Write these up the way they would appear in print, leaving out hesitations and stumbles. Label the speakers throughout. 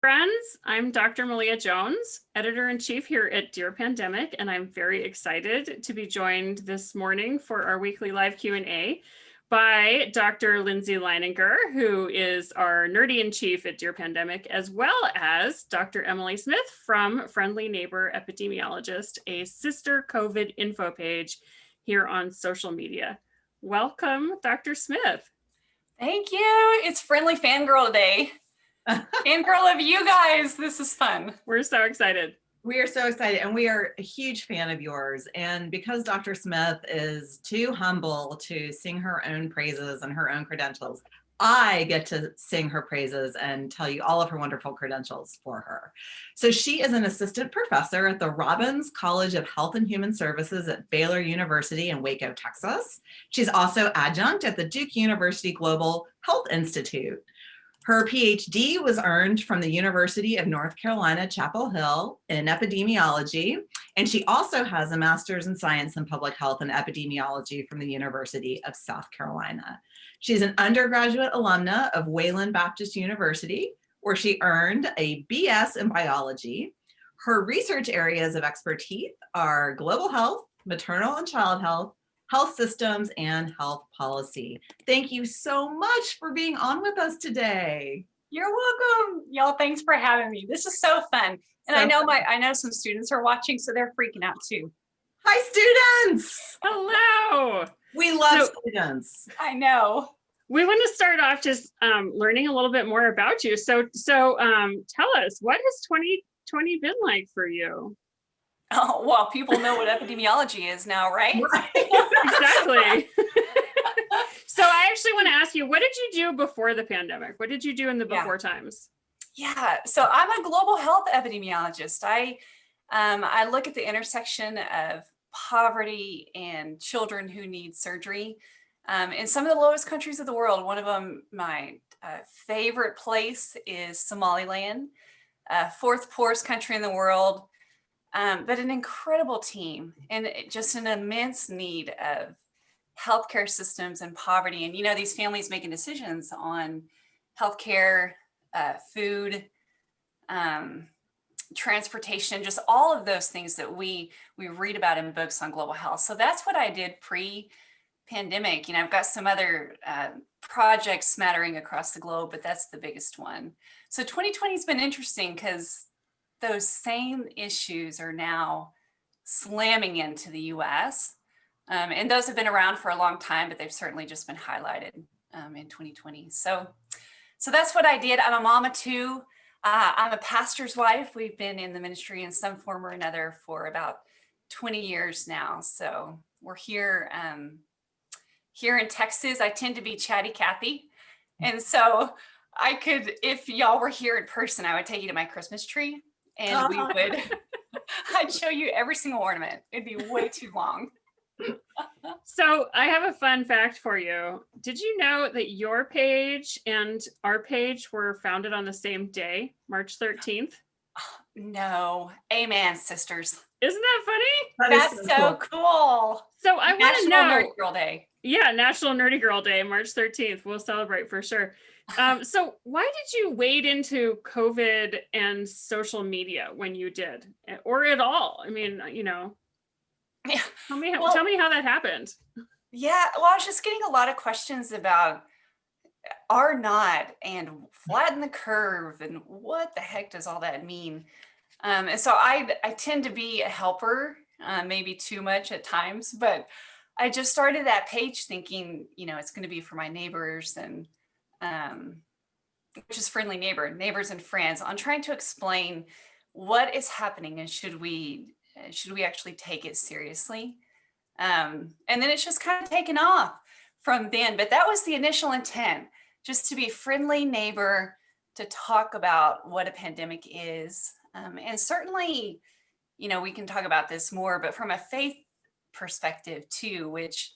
Speaker 1: Friends, I'm Dr. Malia Jones, editor-in-chief here at Dear Pandemic, and I'm very excited to be joined this morning for our weekly live Q&A by Dr. Lindsay Leininger, who is our nerdy-in-chief at Dear Pandemic, as well as Dr. Emily Smith from Friendly Neighbor Epidemiologist, a sister COVID info page here on social media. Welcome, Dr. Smith.
Speaker 2: Thank you. It's Friendly Fangirl Day. Fangirl of you guys. This is fun.
Speaker 1: We're so excited.
Speaker 3: We are so excited, and we are a huge fan of yours. And because Dr. Smith is too humble to sing her own praises and her own credentials, I get to sing her praises and tell you all of her wonderful credentials for her. So she is an assistant professor at the Robbins College of Health and Human Services at Baylor University in Waco, Texas. She's also adjunct at the Duke University Global Health Institute. Her PhD was earned from the University of North Carolina, Chapel Hill in epidemiology, and she also has a master's in science and public health and epidemiology from the University of South Carolina. She's an undergraduate alumna of Wayland Baptist University, where she earned a BS in biology. Her research areas of expertise are global health, maternal and child health, health systems, and health policy. Thank you so much for being on with us today.
Speaker 2: You're welcome. Y'all, thanks for having me. This is so fun. And I know some students are watching, so they're freaking out too.
Speaker 3: Hi, students.
Speaker 1: Hello.
Speaker 3: We love students.
Speaker 2: I know.
Speaker 1: We want to start off just learning a little bit more about you. So tell us, what has 2020 been like for you?
Speaker 2: Oh, well, people know what epidemiology is now, right?
Speaker 1: Exactly. So I actually want to ask you, what did you do before the pandemic? What did you do in the before times?
Speaker 2: Yeah, so I'm a global health epidemiologist. I look at the intersection of poverty and children who need surgery in some of the lowest countries of the world. One of them, my favorite place is Somaliland, fourth poorest country in the world. But an incredible team and just an immense need of healthcare systems and poverty. And, you know, these families making decisions on healthcare, food, transportation, just all of those things that we read about in books on global health. So that's what I did pre-pandemic. You know, I've got some other projects smattering across the globe, but that's the biggest one. So 2020 has been interesting because those same issues are now slamming into the US. And those have been around for a long time, but they've certainly just been highlighted in 2020. So that's what I did. I'm a mama too. I'm a pastor's wife. We've been in the ministry in some form or another for about 20 years now. So we're here in Texas. I tend to be chatty Cathy. And so I could, if y'all were here in person, I would take you to my Christmas tree. And I'd show you every single ornament. It'd be way too long.
Speaker 1: So I have a fun fact for you. Did you know that your page and our page were founded on the same day, March 13th?
Speaker 2: No. Amen, sisters.
Speaker 1: Isn't that funny?
Speaker 2: That's so cool.
Speaker 1: So I want to know.
Speaker 2: National Nerdy Girl Day.
Speaker 1: Yeah, National Nerdy Girl Day, March 13th. We'll celebrate for sure. So why did you wade into COVID and social media when you did, or at all? I mean, you know, tell me how that happened.
Speaker 2: Yeah, well, I was just getting a lot of questions about R naught and flatten the curve and what the heck does all that mean? And so I tend to be a helper, maybe too much at times, but I just started that page thinking, you know, it's going to be for my neighbors and which is Friendly Neighbor, neighbors and friends, on trying to explain what is happening and should we actually take it seriously. And then it's just kind of taken off from then. But that was the initial intent, just to be a friendly neighbor, to talk about what a pandemic is. And certainly, you know, we can talk about this more, but from a faith perspective too, which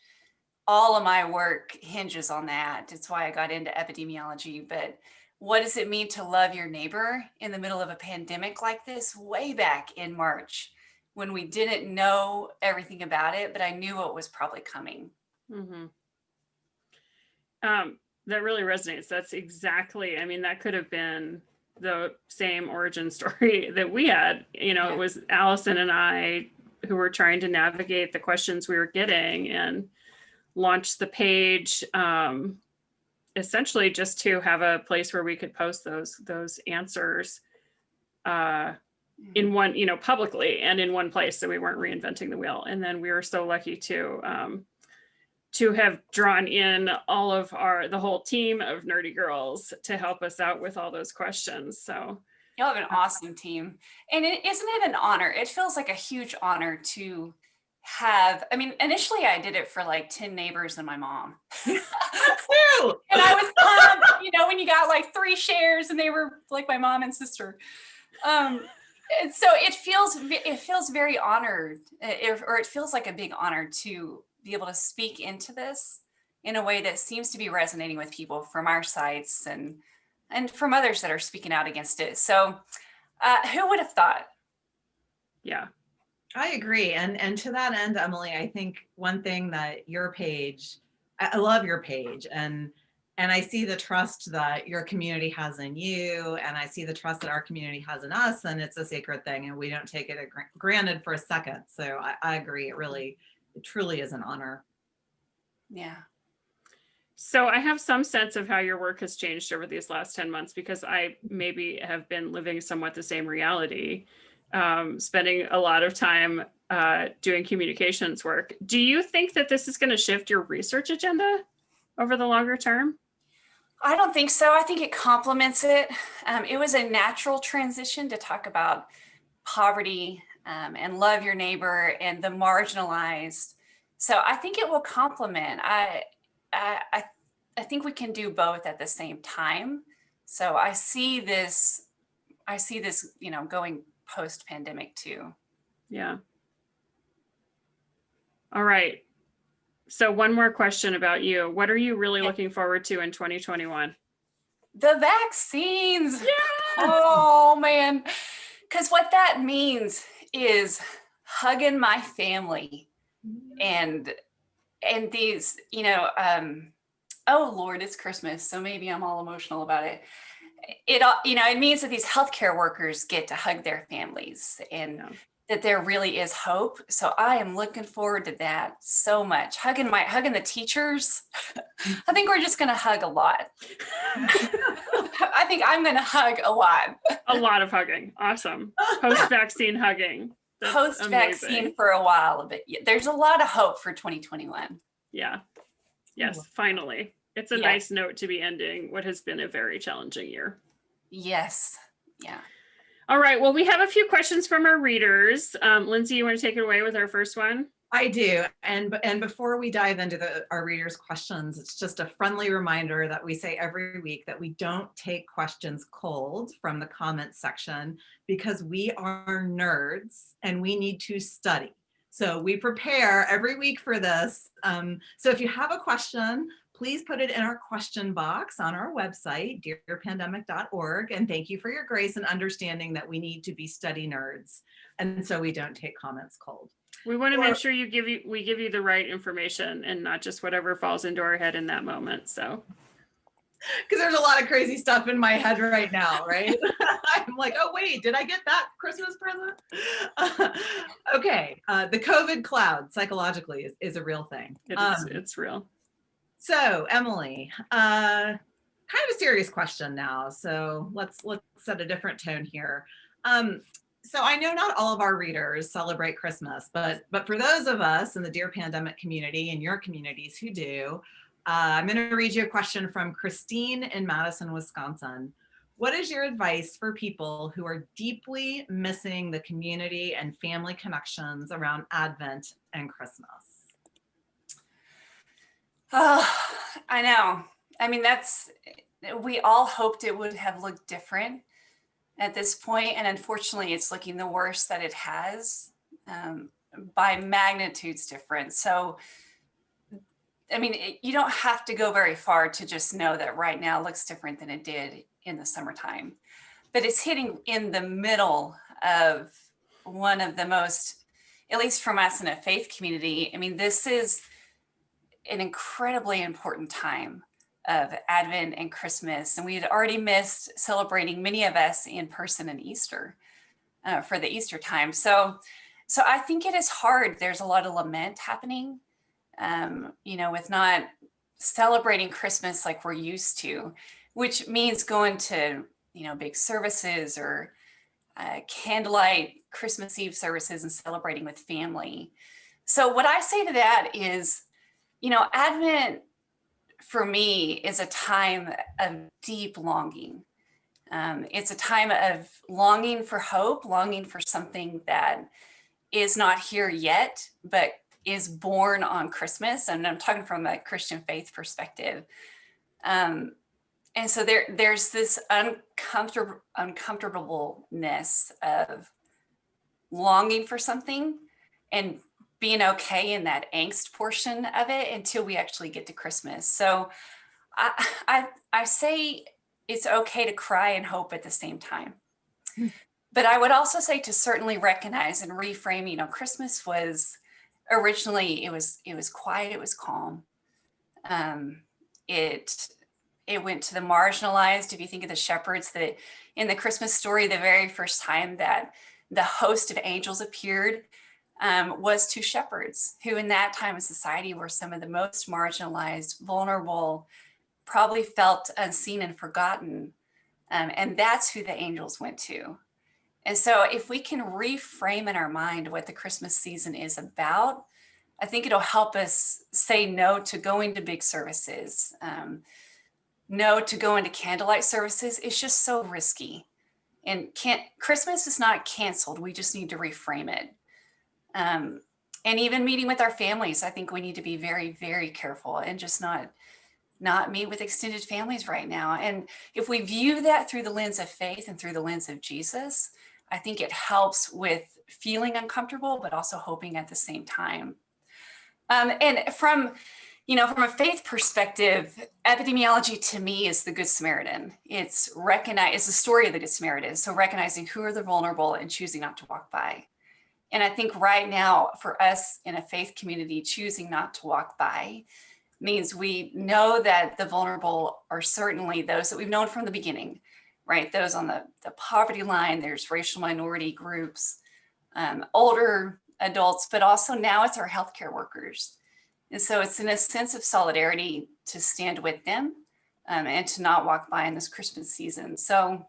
Speaker 2: all of my work hinges on that. It's why I got into epidemiology. But what does it mean to love your neighbor in the middle of a pandemic like this, way back in March, when we didn't know everything about it, but I knew what was probably coming.
Speaker 1: Mm-hmm. That really resonates. That's exactly, I mean, that could have been the same origin story that we had.
Speaker 2: Yeah.
Speaker 1: It was Allison and I who were trying to navigate the questions we were getting and launch the page, essentially just to have a place where we could post those answers in one, publicly and in one place, so we weren't reinventing the wheel. And then we were so lucky to have drawn in all of the whole team of nerdy girls to help us out with all those questions. So
Speaker 2: Y'all have an awesome team. And isn't it an honor? It feels like a huge honor to have, initially I did it for like 10 neighbors and my mom.
Speaker 3: Too.
Speaker 2: And I was pumped, when you got like 3 shares and they were like my mom and sister. And so it feels very honored, or it feels like a big honor to be able to speak into this in a way that seems to be resonating with people from our sites and from others that are speaking out against it. So who would have thought?
Speaker 1: Yeah.
Speaker 3: I agree. And to that end, Emily, I think one thing that your page, I love your page, and I see the trust that your community has in you, and I see the trust that our community has in us, and it's a sacred thing, and we don't take it granted for a second. So I agree. It truly is an honor.
Speaker 2: Yeah.
Speaker 1: So I have some sense of how your work has changed over these last 10 months, because I maybe have been living somewhat the same reality, spending a lot of time doing communications work. Do you think that this is going to shift your research agenda over the longer term?
Speaker 2: I don't think so. I think it complements it. It was a natural transition to talk about poverty and love your neighbor and the marginalized. So I think it will complement. I think we can do both at the same time. So I see this, going post-pandemic too.
Speaker 1: Yeah. All right. So one more question about you. What are you really looking forward to in 2021?
Speaker 2: The vaccines.
Speaker 1: Yeah.
Speaker 2: Oh man. Because what that means is hugging my family and these, oh Lord, it's Christmas. So maybe I'm all emotional about it. It means that these healthcare workers get to hug their families and that there really is hope. So I am looking forward to that so much. Hugging the teachers. I think we're just going to hug a lot. I think I'm going to hug a lot.
Speaker 1: A lot of hugging. Awesome. Post-vaccine hugging. That's
Speaker 2: post-vaccine
Speaker 1: amazing.
Speaker 2: for a while, but there's a lot of hope for 2021.
Speaker 1: Yeah. Yes, finally. It's a nice note to be ending what has been a very challenging year.
Speaker 2: Yes. Yeah.
Speaker 1: All right. Well, we have a few questions from our readers. Lindsay, you want to take it away with our first one?
Speaker 3: I do. And before we dive into our readers' questions, it's just a friendly reminder that we say every week that we don't take questions cold from the comments section, because we are nerds and we need to study. So we prepare every week for this. So if you have a question, please put it in our question box on our website, dearpandemic.org. And thank you for your grace and understanding that we need to be study nerds. And so we don't take comments cold.
Speaker 1: We want to make sure we give you the right information and not just whatever falls into our head in that moment. So,
Speaker 3: because there's a lot of crazy stuff in my head right now, right? I'm like, oh wait, did I get that Christmas present? Okay, the COVID cloud psychologically is a real thing.
Speaker 1: It's real.
Speaker 3: So Emily, kind of a serious question now. So let's set a different tone here. So I know not all of our readers celebrate Christmas, but for those of us in the Dear Pandemic community and your communities who do, I'm going to read you a question from Christine in Madison, Wisconsin. What is your advice for people who are deeply missing the community and family connections around Advent and Christmas?
Speaker 2: Oh, I know. I mean, we all hoped it would have looked different at this point, and unfortunately it's looking the worst that it has, by magnitudes different. So I mean, you don't have to go very far to just know that right now looks different than it did in the summertime, but it's hitting in the middle of one of the most, at least from us in a faith community, I mean, this is an incredibly important time of Advent and Christmas, and we had already missed celebrating, many of us, in person and Easter for the Easter time. So I think it is hard. There's a lot of lament happening, with not celebrating Christmas like we're used to, which means going to, big services or candlelight Christmas Eve services and celebrating with family. So what I say to that is, Advent for me is a time of deep longing. It's a time of longing for hope, longing for something that is not here yet, but is born on Christmas. And I'm talking from a Christian faith perspective. And so there's this uncomfortableness of longing for something and being okay in that angst portion of it until we actually get to Christmas. So I say it's okay to cry and hope at the same time. But I would also say to certainly recognize and reframe, Christmas was originally, it was quiet, it was calm. It went to the marginalized. If you think of the shepherds, that in the Christmas story, the very first time that the host of angels appeared was to shepherds, who in that time of society were some of the most marginalized, vulnerable, probably felt unseen and forgotten. And that's who the angels went to. And so if we can reframe in our mind what the Christmas season is about, I think it'll help us say no to going to big services, no to going to candlelight services. It's just so risky. And Christmas is not canceled. We just need to reframe it. And even meeting with our families, I think we need to be very, very careful and just not meet with extended families right now. And if we view that through the lens of faith and through the lens of Jesus, I think it helps with feeling uncomfortable, but also hoping at the same time. And from a faith perspective, epidemiology to me is the Good Samaritan. It's the story of the Good Samaritan. So recognizing who are the vulnerable and choosing not to walk by. And I think right now for us in a faith community, choosing not to walk by means we know that the vulnerable are certainly those that we've known from the beginning, right? Those on the poverty line, there's racial minority groups, older adults, but also now it's our healthcare workers. And so it's in a sense of solidarity to stand with them and to not walk by in this Christmas season. So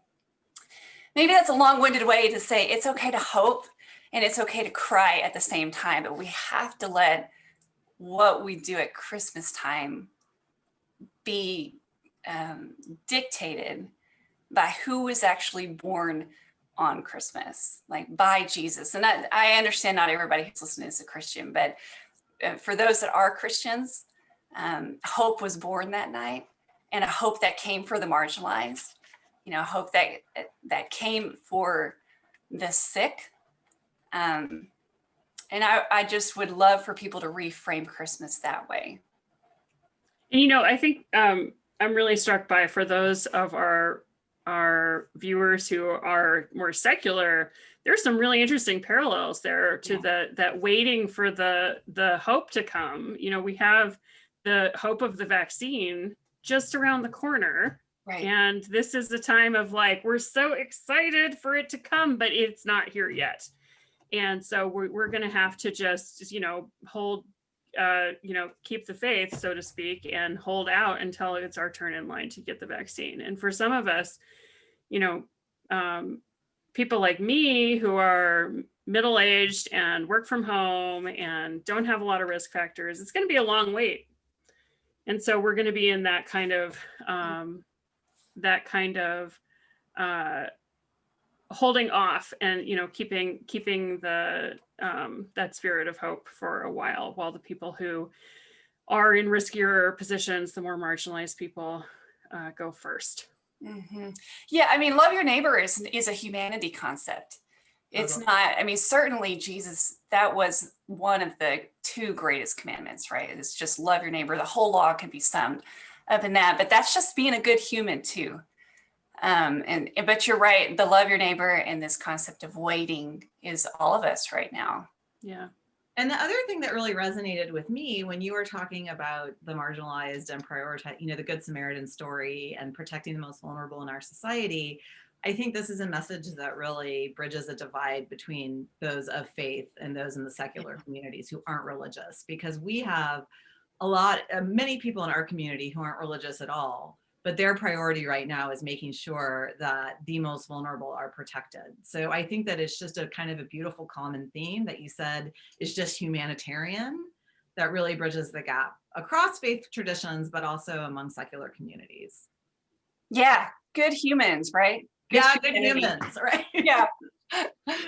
Speaker 2: maybe that's a long-winded way to say it's okay to hope and it's okay to cry at the same time, but we have to let what we do at Christmas time be dictated by who was actually born on Christmas, like by Jesus. And I understand not everybody who's listening is a Christian, but for those that are Christians, hope was born that night, and a hope that came for the marginalized, a hope that came for the sick. And I just would love for people to reframe Christmas that way.
Speaker 1: And I think I'm really struck by, for those of our viewers who are more secular, there's some really interesting parallels there to that waiting for the hope to come. We have the hope of the vaccine just around the corner.
Speaker 2: Right.
Speaker 1: And this is the time of we're so excited for it to come, but it's not here yet. And so we're going to have to just, hold, keep the faith, so to speak, and hold out until it's our turn in line to get the vaccine. And for some of us, people like me who are middle-aged and work from home and don't have a lot of risk factors, it's going to be a long wait. And so we're going to be in that kind of holding off and keeping the that spirit of hope for a while the people who are in riskier positions, the more marginalized people, go first.
Speaker 2: Mm-hmm. Yeah, love your neighbor is a humanity concept. It's not, certainly Jesus, that was one of the two greatest commandments, right? It's just love your neighbor. The whole law can be summed up in that, but that's just being a good human too. But you're right, the love your neighbor and this concept of waiting is all of us right now.
Speaker 1: Yeah.
Speaker 3: And the other thing that really resonated with me when you were talking about the marginalized and prioritize, the Good Samaritan story and protecting the most vulnerable in our society, I think this is a message that really bridges a divide between those of faith and those in the secular communities who aren't religious, because we have many people in our community who aren't religious at all, but their priority right now is making sure that the most vulnerable are protected. So I think that it's just a kind of a beautiful common theme that you said is just humanitarian, that really bridges the gap across faith traditions, but also among secular communities.
Speaker 2: Yeah, good humans, right?
Speaker 3: Good
Speaker 2: humanity.
Speaker 3: humans, right?
Speaker 2: Yeah.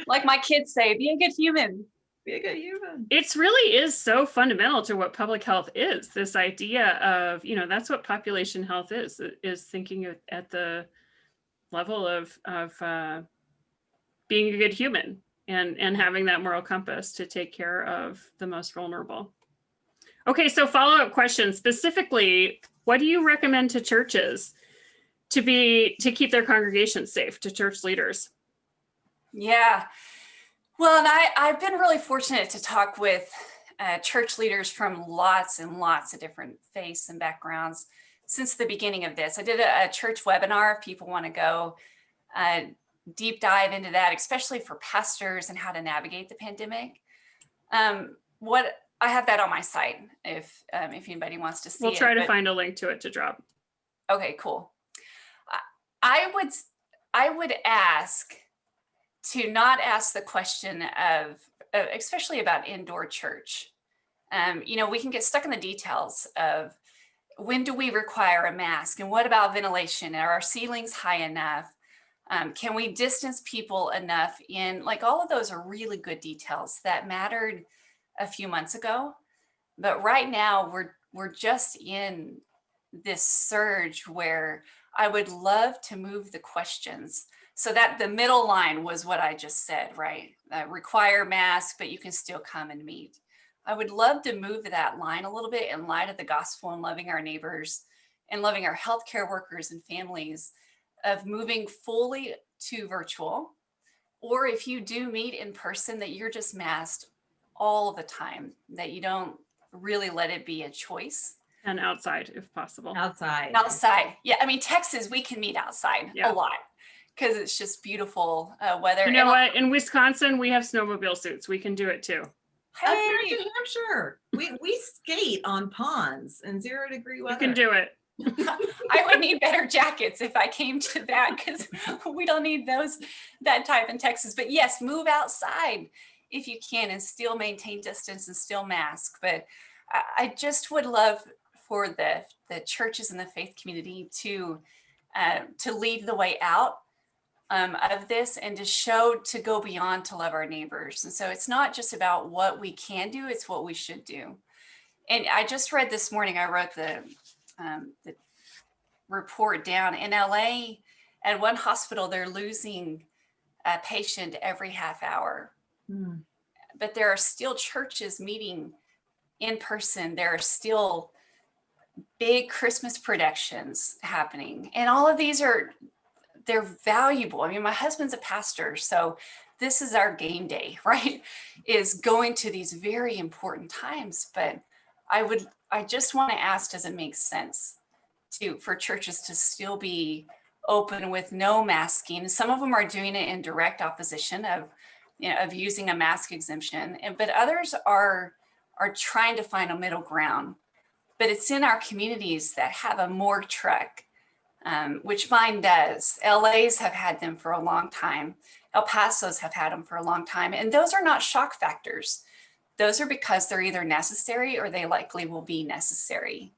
Speaker 2: Like my kids say, be a good human.
Speaker 3: Be a good human.
Speaker 1: It really is so fundamental to what public health is. This idea of, that's what population health is thinking at the level of being a good human and having that moral compass to take care of the most vulnerable. Okay, so follow-up question. Specifically, what do you recommend to churches to keep their congregations safe, to church leaders?
Speaker 2: Yeah. Well, and I've been really fortunate to talk with church leaders from lots and lots of different faiths and backgrounds since the beginning of this. I did a church webinar if people want to go deep dive into that, especially for pastors and how to navigate the pandemic. What I have that on my site if anybody wants to see it.
Speaker 1: We'll try to find a link to it to drop.
Speaker 2: Okay, cool. I would ask to not ask the question of, especially about indoor church. We can get stuck in the details of when do we require a mask and what about ventilation? Are our ceilings high enough? Can we distance people enough in, like, all of those are really good details that mattered a few months ago. But right now we're just in this surge where I would love to move the questions. So that the middle line was what I just said, right? Require masks, but you can still come and meet. I would love to move that line a little bit in light of the gospel and loving our neighbors and loving our healthcare workers and families, of moving fully to virtual. Or if you do meet in person, that you're just masked all the time, that you don't really let it be a choice.
Speaker 1: And outside, if possible.
Speaker 3: Outside.
Speaker 2: Yeah, I mean, Texas, we can meet outside a lot because it's just beautiful weather.
Speaker 1: You know what? In Wisconsin, we have snowmobile suits. We can do it too.
Speaker 3: Hey, New Hampshire, we skate on ponds in 0-degree weather.
Speaker 1: You can do it.
Speaker 2: I would need better jackets if I came to that, because we don't need that type in Texas. But yes, move outside if you can and still maintain distance and still mask. But I just would love for the churches and the faith community to lead the way out of this, and to go beyond, to love our neighbors. And so it's not just about what we can do, it's what we should do. And I just read this morning, I wrote the report down in LA. At one hospital, they're losing a patient every half hour. But there are still churches meeting in person. There are still big Christmas productions happening. And all of these they're valuable. I mean, my husband's a pastor, so this is our game day, right? Is going to these very important times. But I just want to ask, does it make sense for churches to still be open with no masking? Some of them are doing it in direct opposition of using a mask exemption, but others are trying to find a middle ground. But it's in our communities that have a morgue truck, which mine does. LA's have had them for a long time. El Paso's have had them for a long time. And those are not shock factors. Those are because they're either necessary or they likely will be necessary.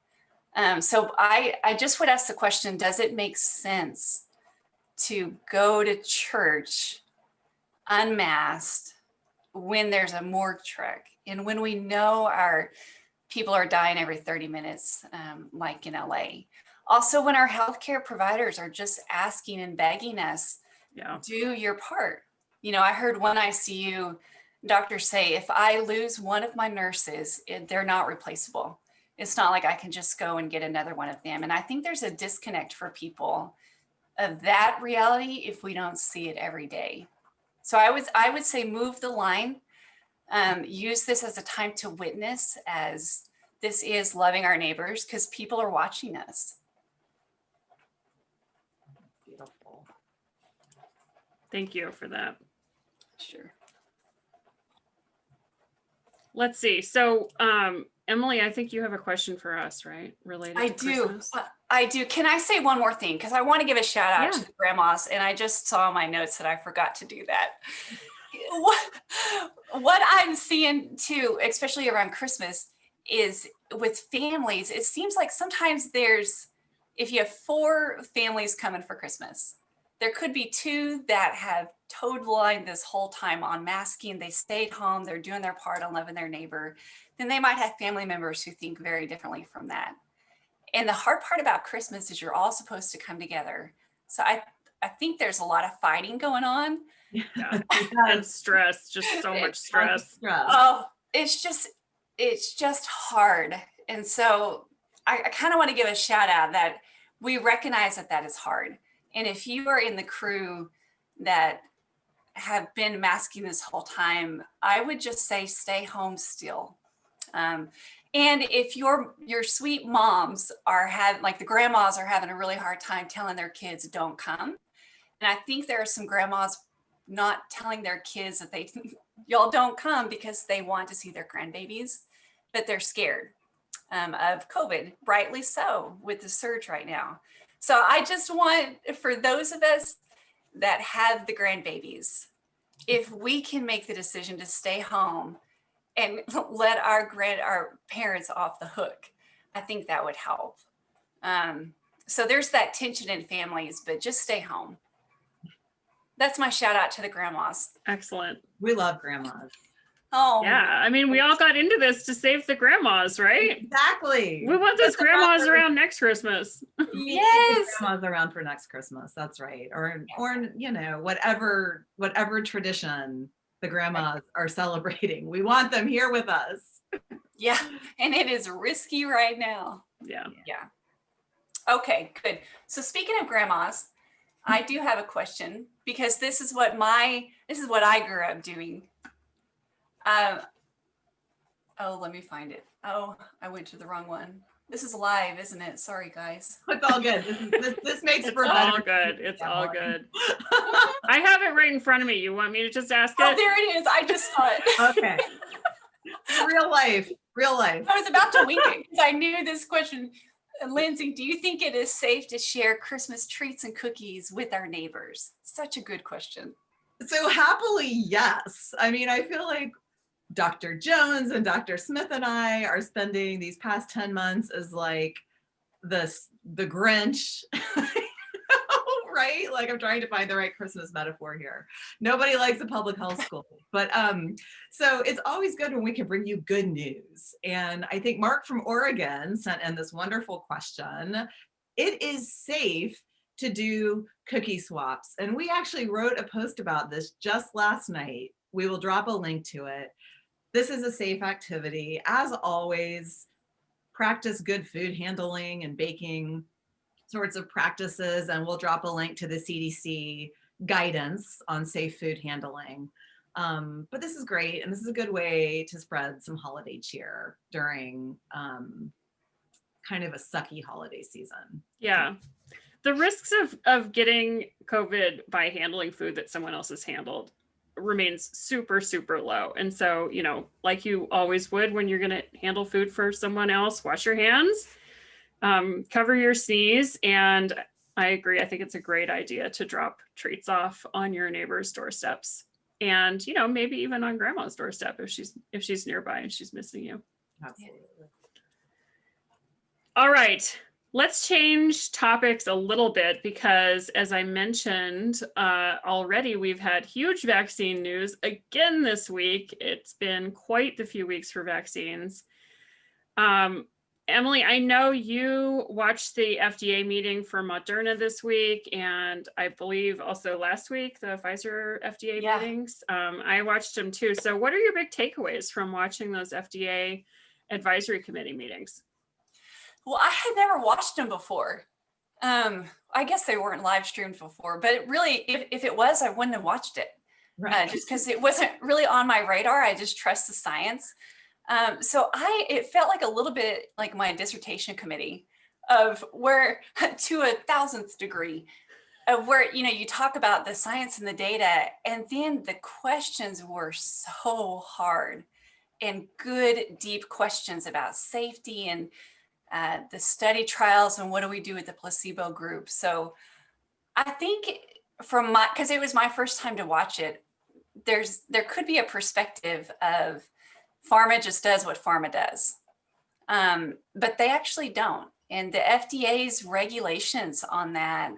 Speaker 2: So I just would ask the question, does it make sense to go to church unmasked when there's a morgue truck and when we know our people are dying every 30 minutes, like in LA? Also, when our healthcare providers are just asking and begging us, do your part. I heard one ICU doctor say, if I lose one of my nurses, they're not replaceable. It's not like I can just go and get another one of them. And I think there's a disconnect for people of that reality if we don't see it every day. So I would say move the line Use this as a time to witness, as this is loving our neighbors, because people are watching us.
Speaker 3: Beautiful.
Speaker 1: Thank you for that.
Speaker 2: Sure.
Speaker 1: Let's see. So, Emily, I think you have a question for us, right? Related
Speaker 2: I
Speaker 1: to
Speaker 2: do.
Speaker 1: Christmas?
Speaker 2: I do. Can I say one more thing? Because I want to give a shout out
Speaker 1: Yeah.
Speaker 2: to the grandmas, and I just saw in my notes that I forgot to do that. What I'm seeing too, especially around Christmas, is with families, it seems like sometimes if you have 4 families coming for Christmas, there could be 2 that have toed the line this whole time on masking. They stayed home, they're doing their part on loving their neighbor. Then they might have family members who think very differently from that. And the hard part about Christmas is you're all supposed to come together. So I think there's a lot of fighting going on.
Speaker 1: Yeah. And stress, just so much stress.
Speaker 2: Oh, it's just hard. And so I kind of want to give a shout out that we recognize that is hard. And if you are in the crew that have been masking this whole time, I would just say stay home still. And if your sweet moms like the grandmas are having a really hard time telling their kids don't come. And I think there are some grandmas not telling their kids that y'all don't come because they want to see their grandbabies, but they're scared of COVID, rightly so, with the surge right now. So I just want, for those of us that have the grandbabies, if we can make the decision to stay home and let our parents off the hook, I think that would help. So there's that tension in families, but just stay home. That's my shout out to the grandmas.
Speaker 1: Excellent.
Speaker 3: We love grandmas.
Speaker 2: Oh,
Speaker 1: Yeah. I mean, we all got into this to save the grandmas, right?
Speaker 3: Exactly.
Speaker 1: We want those grandmas around next Christmas.
Speaker 2: yes.
Speaker 3: Grandmas around for next Christmas. That's right. Or whatever tradition the grandmas are celebrating. We want them here with us.
Speaker 2: Yeah. And it is risky right now.
Speaker 1: Yeah.
Speaker 2: Yeah. Okay, good. So speaking of grandmas, I do have a question, because this is what I grew up doing. Oh, let me find it. Oh, I went to the wrong one. This is live, isn't it? Sorry, guys.
Speaker 3: It's all good. This makes
Speaker 1: It's
Speaker 3: for
Speaker 1: all
Speaker 3: better.
Speaker 1: good. It's all good. I have it right in front of me. You want me to just ask
Speaker 2: Oh,
Speaker 1: it?
Speaker 2: there it is. I just saw it.
Speaker 3: Okay. Real life.
Speaker 2: I was about to wing it because I knew this question. Lindsay, do you think it is safe to share Christmas treats and cookies with our neighbors? Such a good question.
Speaker 3: So happily, yes. I mean, I feel like Dr. Jones and Dr. Smith and I are spending these past 10 months as like the Grinch, right? Like, I'm trying to find the right Christmas metaphor here. Nobody likes a public health school, but so it's always good when we can bring you good news. And I think Mark from Oregon sent in this wonderful question. It is safe to do cookie swaps. And we actually wrote a post about this just last night. We will drop a link to it. This is a safe activity. As always, practice good food handling and baking sorts of practices, and we'll drop a link to the CDC guidance on safe food handling. But this is great, and this is a good way to spread some holiday cheer during kind of a sucky holiday season.
Speaker 1: Yeah. The risks of getting COVID by handling food that someone else has handled remains super, super low. And so, like you always would when you're going to handle food for someone else, wash your hands, cover your sneeze. And I agree. I think it's a great idea to drop treats off on your neighbor's doorsteps, and, maybe even on grandma's doorstep if she's nearby and she's missing you.
Speaker 3: Absolutely.
Speaker 1: All right. Let's change topics a little bit, because as I mentioned already, we've had huge vaccine news again this week. It's been quite the few weeks for vaccines. Emily, I know you watched the FDA meeting for Moderna this week, and I believe also last week, the Pfizer FDA meetings. I watched them too. So what are your big takeaways from watching those FDA advisory committee meetings?
Speaker 2: Well, I had never watched them before. I guess they weren't live streamed before, but really, if it was, I wouldn't have watched it. just because it wasn't really on my radar. I just trust the science. So it felt like a little bit like my dissertation committee of where to 1,000th degree of where, you talk about the science and the data, and then the questions were so hard and good, deep questions about safety and the study trials and what do we do with the placebo group. So I think because it was my first time to watch it, there could be a perspective of pharma just does what pharma does, but they actually don't. And the FDA's regulations on that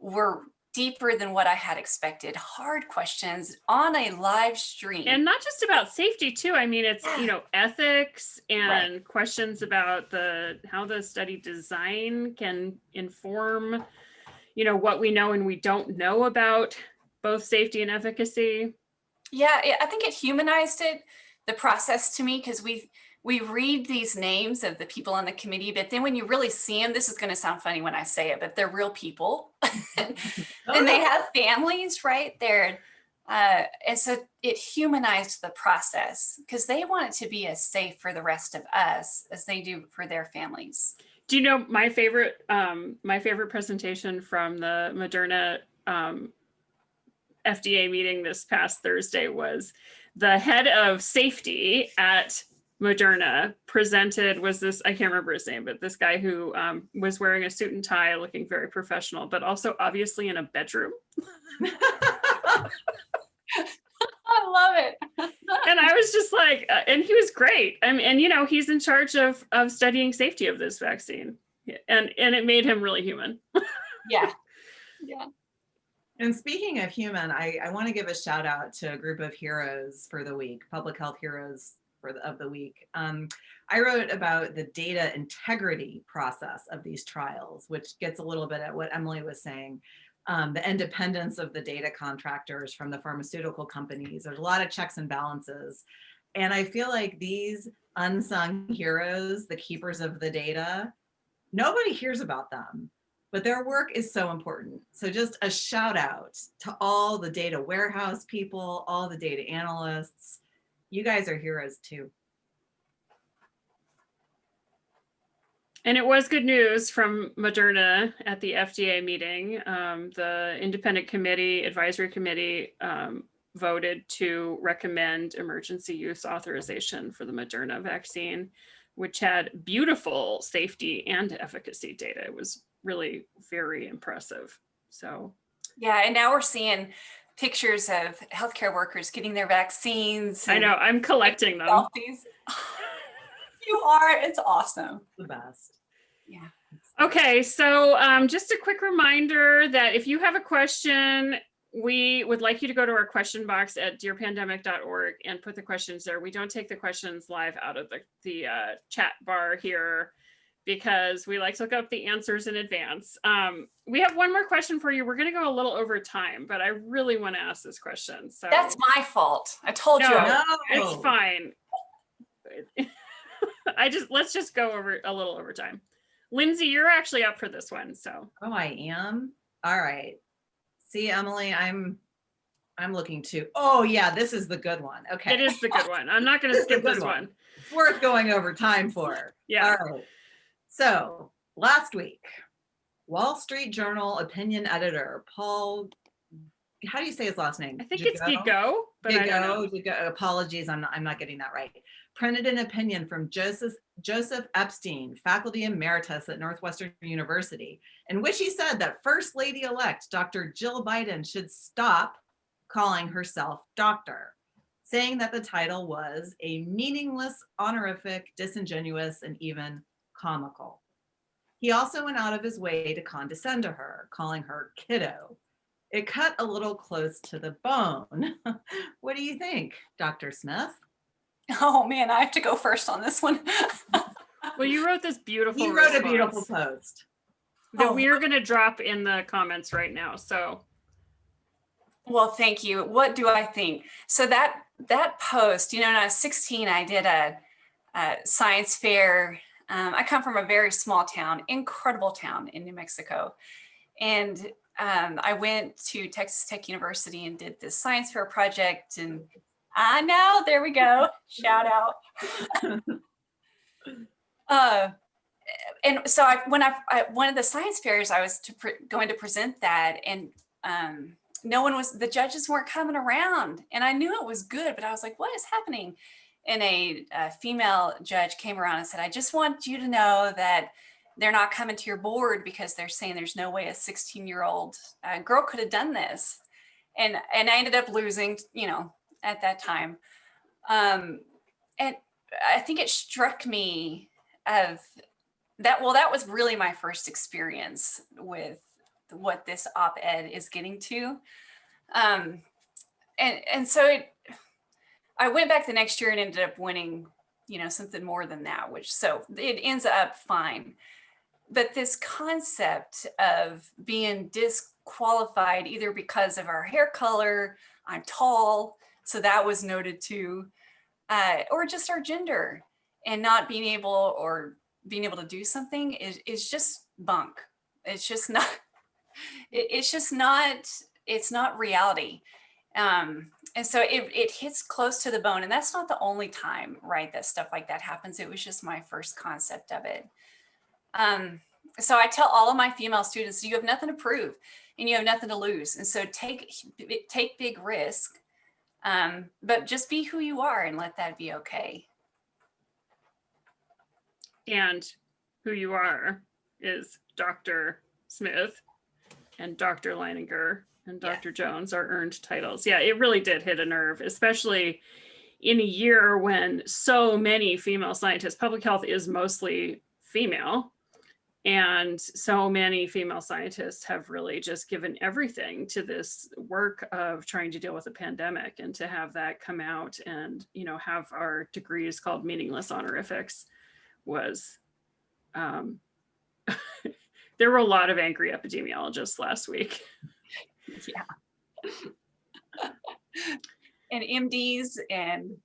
Speaker 2: were deeper than what I had expected. Hard questions on a live stream.
Speaker 1: And not just about safety too. I mean, it's, ethics and
Speaker 2: Right.
Speaker 1: questions about how the study design can inform, what we know and we don't know about both safety and efficacy.
Speaker 2: Yeah, I think it humanized the process to me, because we read these names of the people on the committee, but then when you really see them, this is going to sound funny when I say it, but they're real people. And they have families, right? And so it humanized the process, because they want it to be as safe for the rest of us as they do for their families.
Speaker 1: Do you know my favorite presentation from the Moderna FDA meeting this past Thursday was the head of safety at Moderna was this, I can't remember his name, but this guy who was wearing a suit and tie, looking very professional, but also obviously in a bedroom.
Speaker 2: I love it.
Speaker 1: And I was just like, and he was great. And he's in charge of studying safety of this vaccine. And it made him really human.
Speaker 2: Yeah.
Speaker 3: And speaking of human, I want to give a shout out to a group of heroes for the week, public health heroes of the week. I wrote about the data integrity process of these trials, which gets a little bit at what Emily was saying. The independence of the data contractors from the pharmaceutical companies. There's a lot of checks and balances. And I feel like these unsung heroes, the keepers of the data, nobody hears about them, but their work is so important. So just a shout out to all the data warehouse people, all the data analysts. You guys are heroes too.
Speaker 1: And it was good news from Moderna at the FDA meeting. The independent advisory committee voted to recommend emergency use authorization for the Moderna vaccine, which had beautiful safety and efficacy data. It was really very impressive. So,
Speaker 2: yeah, and now we're seeing pictures of healthcare workers getting their vaccines.
Speaker 1: I know, I'm collecting them.
Speaker 2: Selfies. You are, it's awesome.
Speaker 3: The best.
Speaker 2: Yeah.
Speaker 1: Okay, so just a quick reminder that if you have a question, we would like you to go to our question box at dearpandemic.org and put the questions there. We don't take the questions live out of the chat bar here because we like to look up the answers in advance. We have one more question for you. We're going to go a little over time, but I really want to ask this question. So
Speaker 2: that's my fault. I told you.
Speaker 3: No.
Speaker 1: It's fine. Let's just go over a little over time. Lindsay, you're actually up for this one, so.
Speaker 3: Oh, I am? All right. See, Emily, I'm looking to, oh yeah, this is the good one. Okay.
Speaker 1: It is the good one. I'm not going to skip this one.
Speaker 3: It's worth going over time for.
Speaker 1: Yeah.
Speaker 3: All right. So last week, Wall Street Journal opinion editor, Paul, how do you say his last name?
Speaker 1: I think it's Gigo, but I don't know.
Speaker 3: Gigo, apologies, I'm not getting that right. Printed an opinion from Joseph Epstein, faculty emeritus at Northwestern University, in which he said that First Lady-elect Dr. Jill Biden should stop calling herself doctor, saying that the title was a meaningless, honorific, disingenuous, and even comical. He also went out of his way to condescend to her, calling her kiddo. It cut a little close to the bone. What do you think, Dr. Smith?
Speaker 2: Oh man, I have to go first on this one.
Speaker 1: Well, you wrote this beautiful
Speaker 3: You wrote a beautiful post
Speaker 1: that we are going to drop in the comments right now. So,
Speaker 2: well, thank you. What do I think? So that post, when I was 16, I did a science fair. I come from a very small town, incredible town in New Mexico. And I went to Texas Tech University and did this science fair project, and I know, there we go, shout out. And so when I one of the science fairs, I was going to present that, and the judges weren't coming around, and I knew it was good, but I was like, what is happening? And a female judge came around and said, I just want you to know that they're not coming to your board because they're saying there's no way a 16-year-old girl could have done this. And I ended up losing, at that time. And I think it struck me that was really my first experience with what this op-ed is getting to. And so I went back the next year and ended up winning, something more than that, so it ends up fine. But this concept of being disqualified either because of our hair color, I'm tall, so that was noted too, or just our gender, and not being able to do something is just bunk. It's just not, it's not reality. And so it hits close to the bone, and that's not the only time, right, that stuff like that happens. It was just my first concept of it. So I tell all of my female students, you have nothing to prove and you have nothing to lose. And so take big risk, but just be who you are and let that be okay.
Speaker 1: And who you are is Dr. Smith and Dr. Leininger and Dr. Jones are earned titles. Yeah, it really did hit a nerve, especially in a year when so many female scientists, public health is mostly female, and so many female scientists have really just given everything to this work of trying to deal with a pandemic, and to have that come out and, have our degrees called meaningless honorifics was, there were a lot of angry epidemiologists last week.
Speaker 2: Yeah. And MDs, and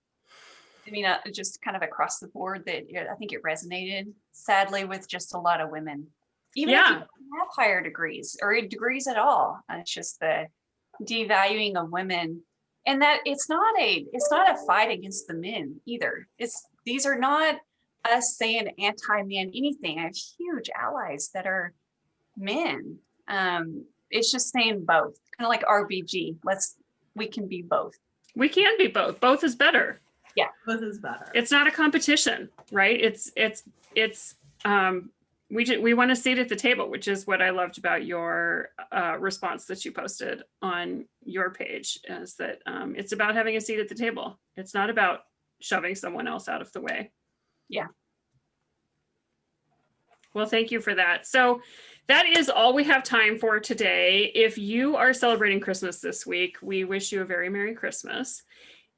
Speaker 2: just kind of across the board, that I think it resonated sadly with just a lot of women, even if you don't have higher degrees or degrees at all. It's just the devaluing of women, and that it's not a fight against the men either. These are not us saying anti-man anything. I have huge allies that are men. It's just saying both, kind of like RBG. We can be both. We can be both.
Speaker 1: Both is better.
Speaker 2: Yeah,
Speaker 3: both is better.
Speaker 1: It's not a competition, right? We want a seat at the table, which is what I loved about your response that you posted on your page, is that it's about having a seat at the table. It's not about shoving someone else out of the way.
Speaker 2: Yeah.
Speaker 1: Well, thank you for that. So that is all we have time for today. If you are celebrating Christmas this week, we wish you a very Merry Christmas.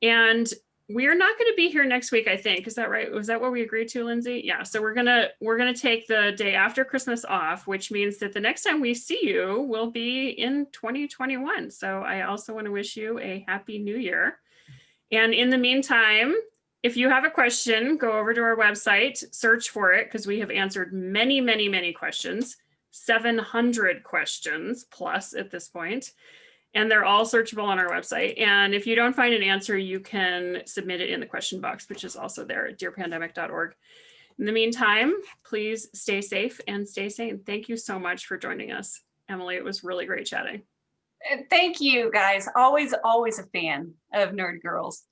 Speaker 1: And we are not going to be here next week, I think. Is that right? Was that what we agreed to, Lindsay? Yeah. So we're gonna take the day after Christmas off, which means that the next time we see you will be in 2021. So I also want to wish you a Happy New Year. And in the meantime, if you have a question, go over to our website, search for it, because we have answered many, many, many questions, 700 questions plus at this point. And they're all searchable on our website. And if you don't find an answer, you can submit it in the question box, which is also there at dearpandemic.org. In the meantime, please stay safe and stay sane. Thank you so much for joining us, Emily. It was really great chatting.
Speaker 2: Thank you, guys. Always a fan of Nerd Girls.